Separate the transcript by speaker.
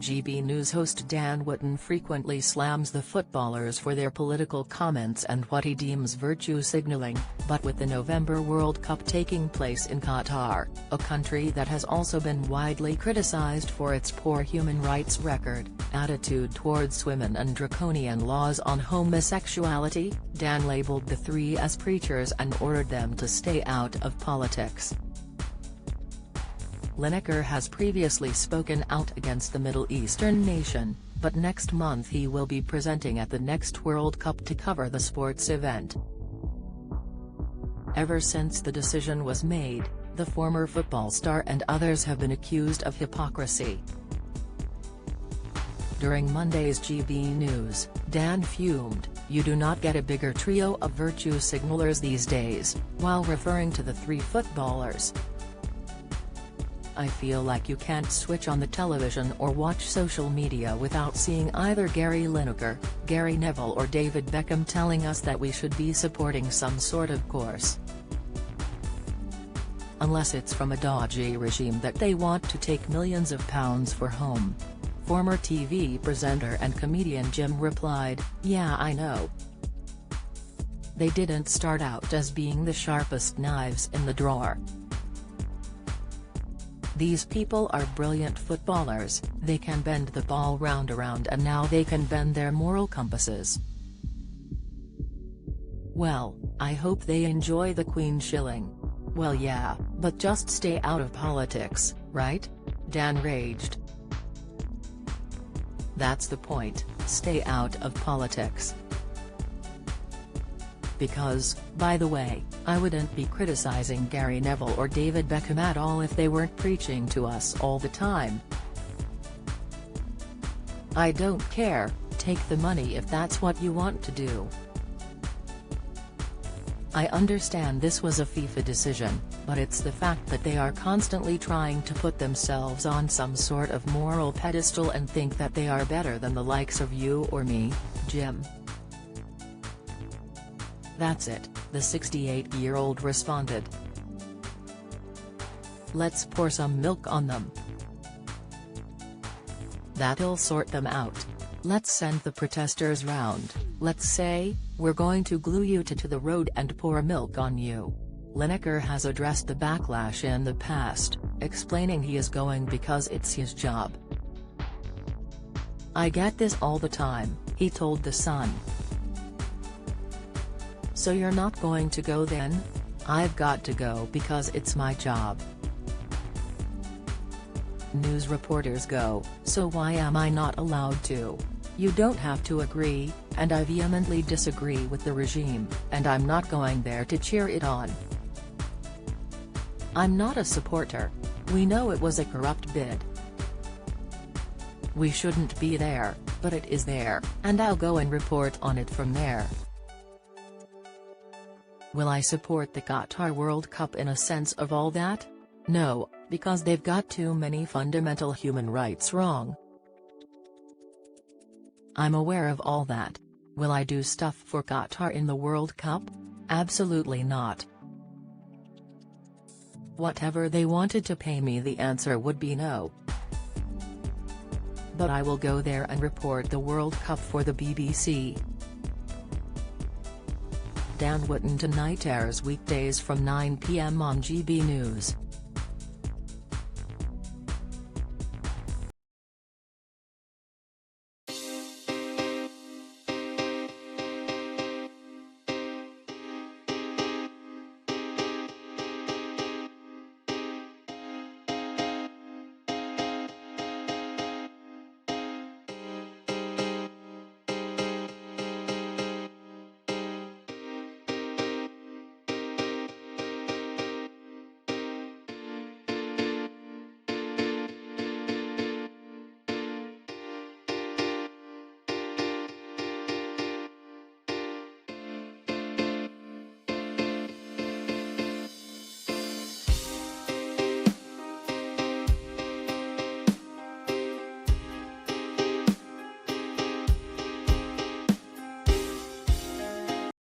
Speaker 1: GB News host Dan Wootton frequently slams the footballers for their political comments and what he deems virtue signaling, but with the November World Cup taking place in Qatar, a country that has also been widely criticized for its poor human rights record, attitude towards women and draconian laws on homosexuality, Dan labeled the three as preachers and ordered them to stay out of politics. Lineker has previously spoken out against the Middle Eastern nation, but next month he will be presenting at the next World Cup to cover the sports event. Ever since the decision was made, the former football star and others have been accused of hypocrisy. During Monday's GB News, Dan fumed, "You do not get a bigger trio of virtue signalers these days," while referring to the three footballers. "I feel like you can't switch on the television or watch social media without seeing either Gary Lineker, Gary Neville or David Beckham telling us that we should be supporting some sort of course. Unless it's from a dodgy regime that they want to take millions of pounds for home." Former TV presenter and comedian Jim replied, "Yeah, I know. They didn't start out as being the sharpest knives in the drawer. These people are brilliant footballers, they can bend the ball round and now they can bend their moral compasses. Well, I hope they enjoy the Queen shilling. Well yeah, but just stay out of politics, right?" Dan raged. "That's the point, stay out of politics. Because, by the way, I wouldn't be criticizing Gary Neville or David Beckham at all if they weren't preaching to us all the time. I don't care, take the money if that's what you want to do. I understand this was a FIFA decision, but it's the fact that they are constantly trying to put themselves on some sort of moral pedestal and think that they are better than the likes of you or me, Jim." "That's it," the 68-year-old responded. "Let's pour some milk on them. That'll sort them out. Let's send the protesters round, let's say, we're going to glue you to the road and pour milk on you." Lineker has addressed the backlash in the past, explaining he is going because it's his job. "I get this all the time," he told The Sun. "So you're not going to go then?" "I've got to go because it's my job. News reporters go, so why am I not allowed to? You don't have to agree, and I vehemently disagree with the regime, and I'm not going there to cheer it on. I'm not a supporter. We know it was a corrupt bid. We shouldn't be there, but it is there, and I'll go and report on it from there. Will I support the Qatar World Cup in a sense of all that? No, because they've got too many fundamental human rights wrong. I'm aware of all that. Will I do stuff for Qatar in the World Cup? Absolutely not. Whatever they wanted to pay me, the answer would be no. But I will go there and report the World Cup for the BBC." Dan Wootton Tonight airs weekdays from 9 p.m. on GB News.